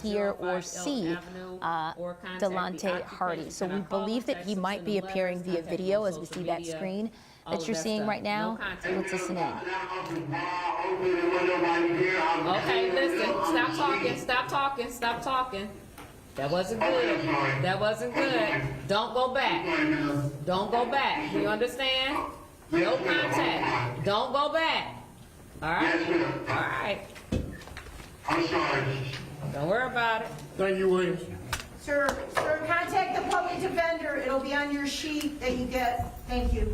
hear or see Delonte Hardy. So we believe that he might be appearing via video as we see that screen that you're seeing right now. Let's listen in. Okay, listen, stop talking, stop talking, stop talking. That wasn't good. That wasn't good. Don't go back. Don't go back. Do you understand? No contact. Don't go back. All right? All right. I'm sorry. Don't worry about it. Thank you, Williams. Sir, contact the public defender. It'll be on your sheet that you get. Thank you.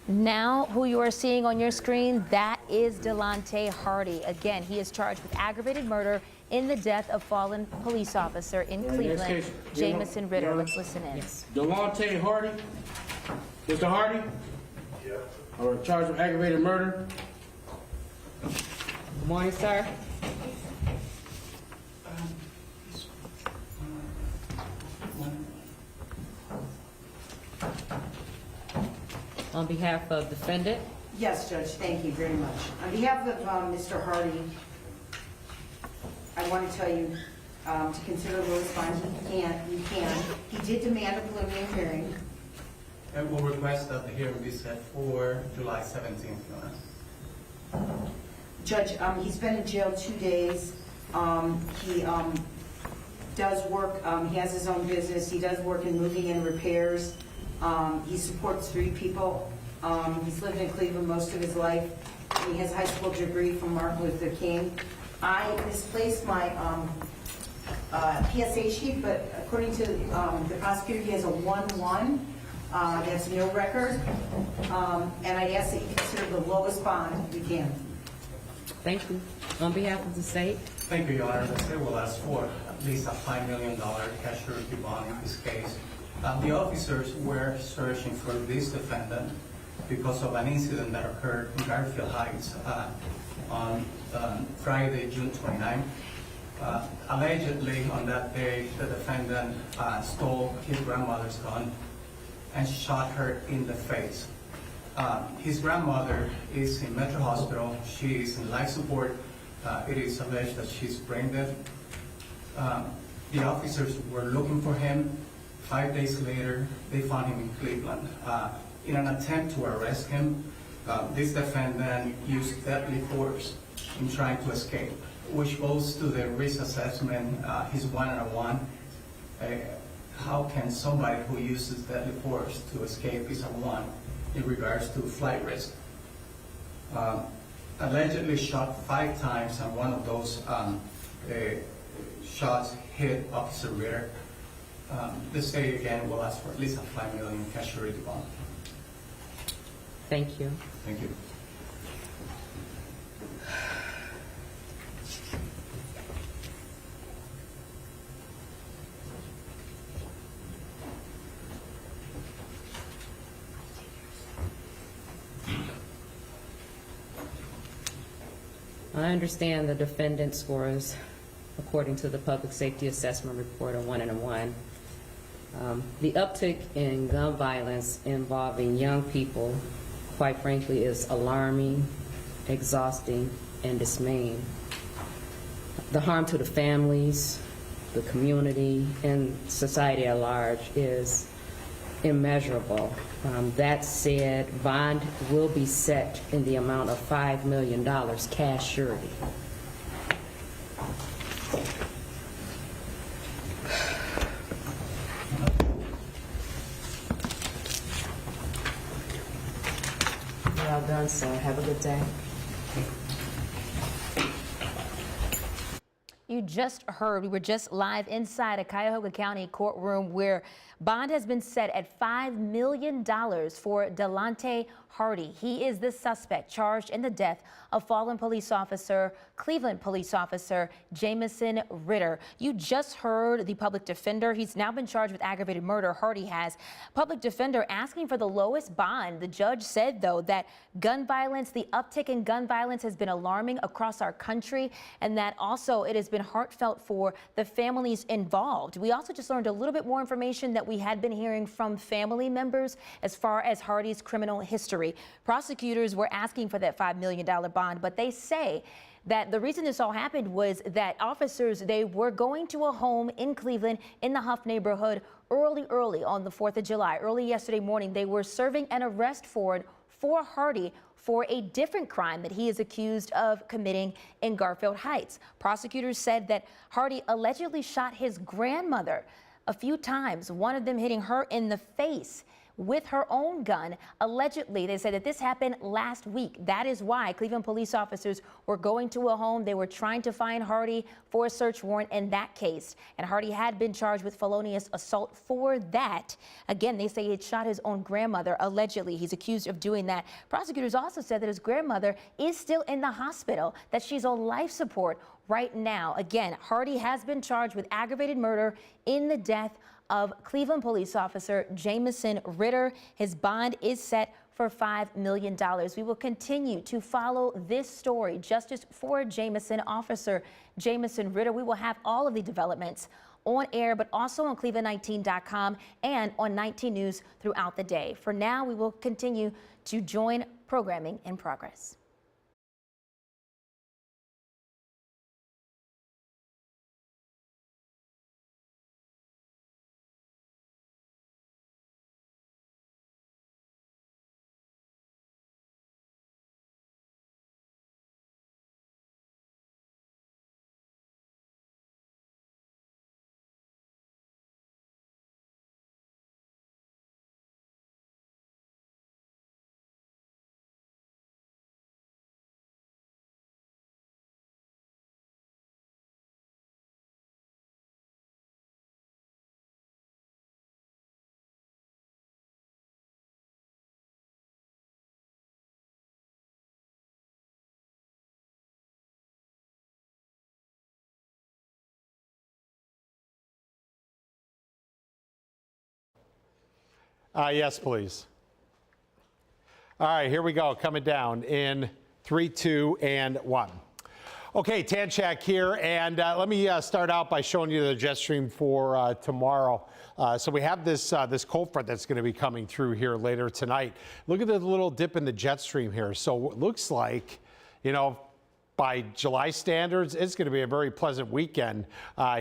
Now, who you are seeing on your screen, that is Delonte Hardy. Again, he is charged with aggravated murder in the death of fallen police officer in Cleveland, Jamison Ritter. Let's listen in. Yes. Delonte Hardy. Mr. Hardy? Yeah. Or charged with aggravated murder. Good morning, sir. On behalf of defendant. Yes, Judge, thank you very much. On behalf of Mr. Hardy, I want to tell you to consider the response. You can. He did demand a preliminary hearing. And we'll request that the hearing be set for July 17th, Your Honor. Judge, he's been in jail 2 days. He does work, he has his own business. He does work in moving and repairs. He supports 3 people. He's lived in Cleveland most of his life. He has a high school degree from Martin Luther King. I misplaced my PSA sheet, but according to the prosecutor, he has a 1-1. That's no record. And I'd ask that you consider the lowest bond you can. Thank you. On behalf of the state. Thank you, Your Honor. The state will ask for at least a $5 million cash surety bond in this case. The officers were searching for this defendant because of an incident that occurred in Garfield Heights on Friday, June 29th. Allegedly, on that day, the defendant stole his grandmother's gun and shot her in the face. His grandmother is in Metro Hospital. She is in life support. It is alleged that she's brain dead. The officers were looking for him. 5 days later, they found him in Cleveland. In an attempt to arrest him, this defendant used deadly force in trying to escape, which goes to the risk assessment. He's 1 out of 1. How can somebody who uses deadly force to escape is a 1 in regards to flight risk? Allegedly shot 5 times, and one of those shots hit Officer Ritter. The state again will ask for at least a $5 million cash surety bond. Thank you. Thank you. I understand the defendant scores, according to the Public Safety Assessment Report, a 1 and a 1. The uptick in gun violence involving young people, quite frankly, is alarming, exhausting, and dismaying. The harm to the families, the community, and society at large is immeasurable. That said, bond will be set in the amount of $5 million cash surety. Well done, sir. Have a good day. You just heard, we were just live inside a Cuyahoga County courtroom where bond has been set at $5 million for Delonte Hardy. He is the suspect charged in the death of fallen police officer, Cleveland police officer Jamison Ritter. You just heard the public defender. He's now been charged with aggravated murder. Hardy has. Public defender asking for the lowest bond. The judge said, though, that gun violence, the uptick in gun violence has been alarming across our country, and that also it has been heartfelt for the families involved. We also just learned a little bit more information that we had been hearing from family members as far as Hardy's criminal history. Prosecutors were asking for that $5 million bond, but they say that the reason this all happened was that officers, they were going to a home in Cleveland in the Hough neighborhood early on the 4th of July. Early yesterday morning, they were serving an arrest warrant for Hardy for a different crime that he is accused of committing in Garfield Heights. Prosecutors said that Hardy allegedly shot his grandmother a few times, one of them hitting her in the face with her own gun. Allegedly, they said that this happened last week. That is why Cleveland police officers were going to a home. They were trying to find Hardy for a search warrant in that case. And Hardy had been charged with felonious assault for that. Again, they say he had shot his own grandmother. Allegedly, he's accused of doing that. Prosecutors also said that his grandmother is still in the hospital, that she's on life support right now. Again, Hardy has been charged with aggravated murder in the death of Cleveland police officer Jamison Ritter. His bond is set for $5 million. We will continue to follow this story. Justice for Jamison, Officer Jamison Ritter. We will have all of the developments on air, but also on Cleveland19.com and on 19 News throughout the day. For now, we will continue to join programming in progress. Yes, please. All right, here we go. Coming down in 3, 2, and 1. Okay, Tanchak here, and let me start out by showing you the jet stream for tomorrow. So we have this cold front that's going to be coming through here later tonight. Look at the little dip in the jet stream here. So it looks like, you know, by July standards, it's going to be a very pleasant weekend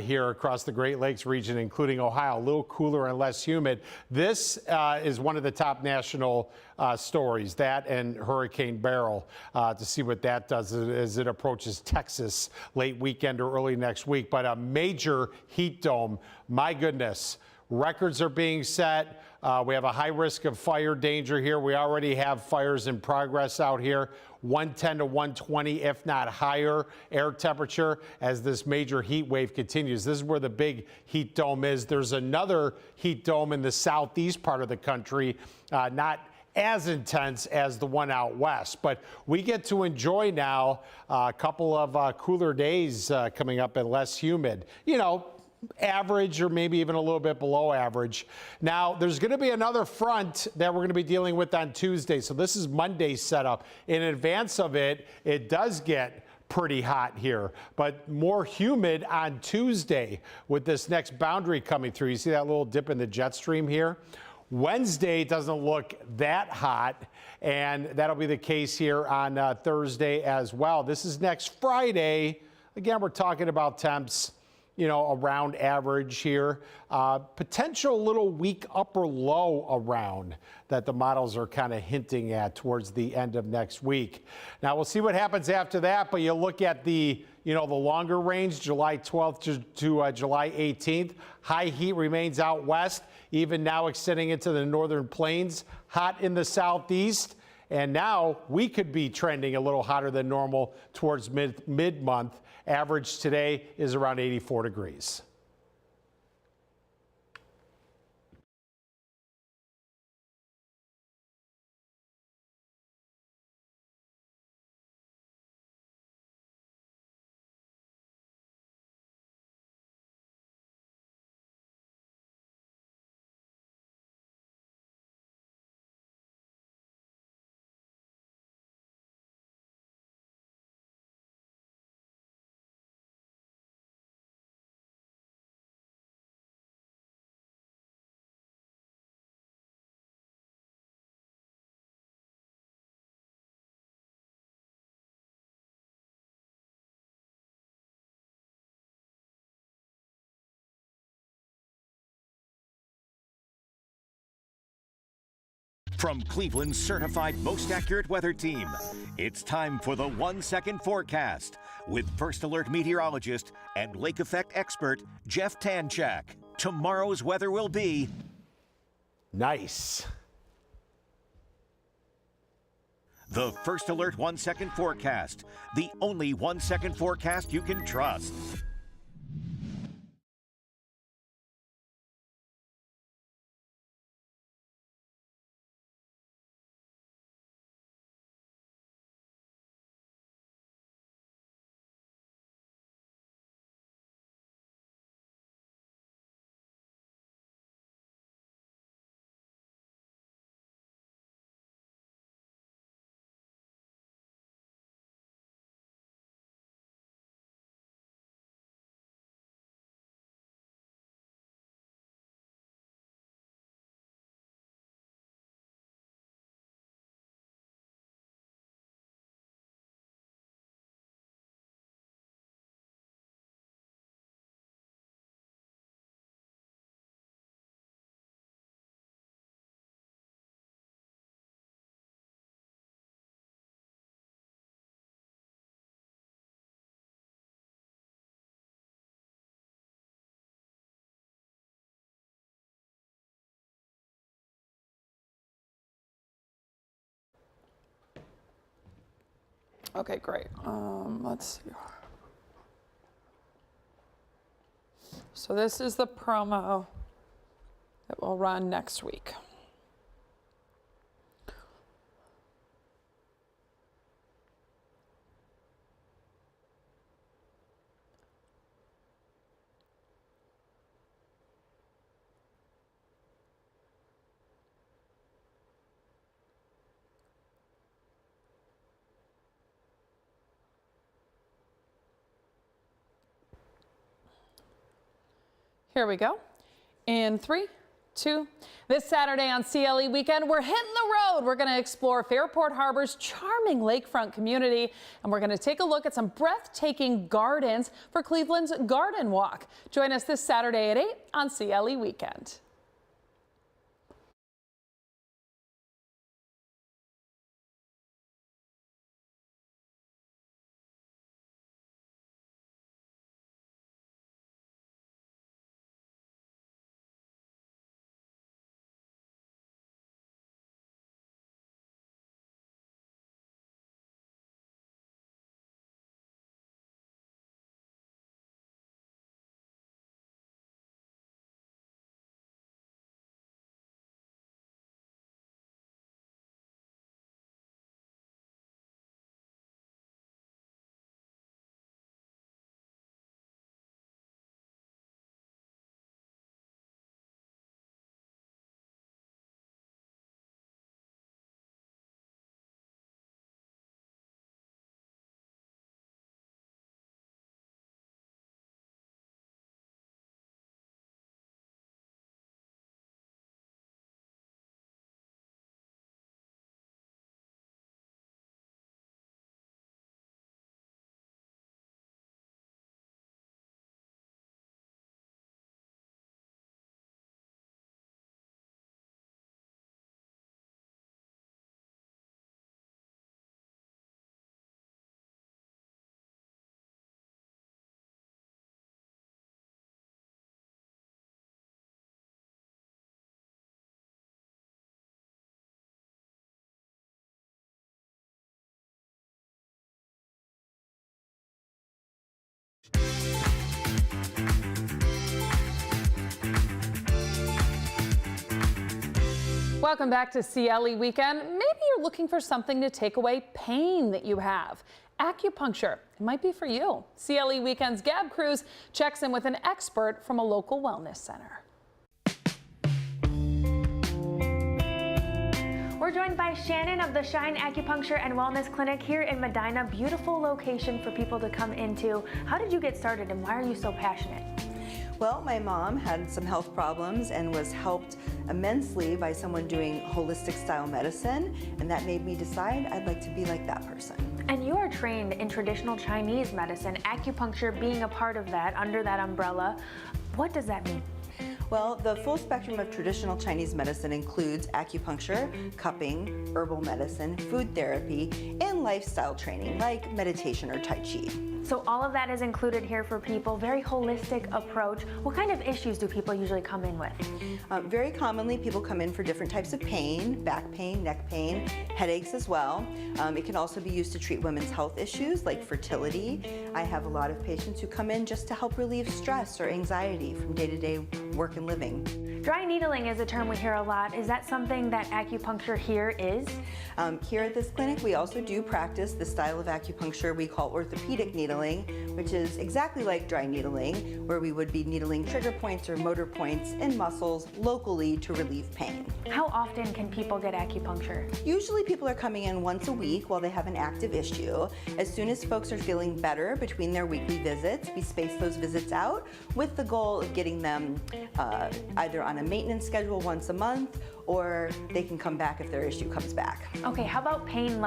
here across the Great Lakes region, including Ohio. A little cooler and less humid. This is one of the top national stories, that and Hurricane Beryl, to see what that does as it approaches Texas late weekend or early next week. But a major heat dome, my goodness. Records are being set. We have a high risk of fire danger here. We already have fires in progress out here. 110 to 120, if not higher, air temperature as this major heat wave continues. This is where the big heat dome is. There's another heat dome in the southeast part of the country, not as intense as the one out west, but we get to enjoy now a couple of cooler days coming up and less humid. You know, average or maybe even a little bit below average. Now, there's going to be another front that we're going to be dealing with on Tuesday. So this is Monday's setup. In advance of it, it does get pretty hot here, but more humid on Tuesday with this next boundary coming through. You see that little dip in the jet stream here? Wednesday doesn't look that hot, and that'll be the case here on Thursday as well. This is next Friday. Again, we're talking about temps, you know, around average here. Potential little weak upper low around that the models are kind of hinting at towards the end of next week. Now we'll see what happens after that, but you look at the, you know, the longer range, July 12th to July 18th. High heat remains out west, even now extending into the northern plains. Hot in the southeast. And now we could be trending a little hotter than normal towards mid-month. Average today is around 84 degrees. From Cleveland's certified most accurate weather team, it's time for the 1 second forecast with First Alert meteorologist and lake effect expert Jeff Tanchak. Tomorrow's weather will be nice. the First Alert 1 second forecast, the only 1 second forecast you can trust. Okay, great. Let's see. So this is the promo that will run next week. Here we go. In 3, 2. This Saturday on CLE Weekend, we're hitting the road. We're going to explore Fairport Harbor's charming lakefront community, and we're going to take a look at some breathtaking gardens for Cleveland's Garden Walk. Join us this Saturday at 8 on CLE Weekend. Welcome back to CLE Weekend. Maybe you're looking for something to take away pain that you have. Acupuncture, it might be for you. CLE Weekend's Gab Cruz checks in with an expert from a local wellness center. We're joined by Shannon of the Shine Acupuncture and Wellness Clinic here in Medina. Beautiful location for people to come into. How did you get started and why are you so passionate? Well, my mom had some health problems and was helped immensely by someone doing holistic style medicine, and that made me decide I'd like to be like that person. And you are trained in traditional Chinese medicine, acupuncture being a part of that, under that umbrella. What does that mean? Well, the full spectrum of traditional Chinese medicine includes acupuncture, cupping, herbal medicine, food therapy, and lifestyle training like meditation or Tai Chi. So all of that is included here for people, very holistic approach. What kind of issues do people usually come in with? Very commonly, people come in for different types of pain, back pain, neck pain, headaches as well. It can also be used to treat women's health issues like fertility. I have a lot of patients who come in just to help relieve stress or anxiety from day-to-day work and living. Dry needling is a term we hear a lot. Is that something that acupuncture here is? Here at this clinic, we also do practice the style of acupuncture we call orthopedic needling, which is exactly like dry needling, where we would be needling trigger points or motor points in muscles locally to relieve pain. How often can people get acupuncture? Usually people are coming in once a week while they have an active issue. As soon as folks are feeling better between their weekly visits, we space those visits out with the goal of getting them either on a maintenance schedule once a month, or they can come back if their issue comes back. Okay, how about pain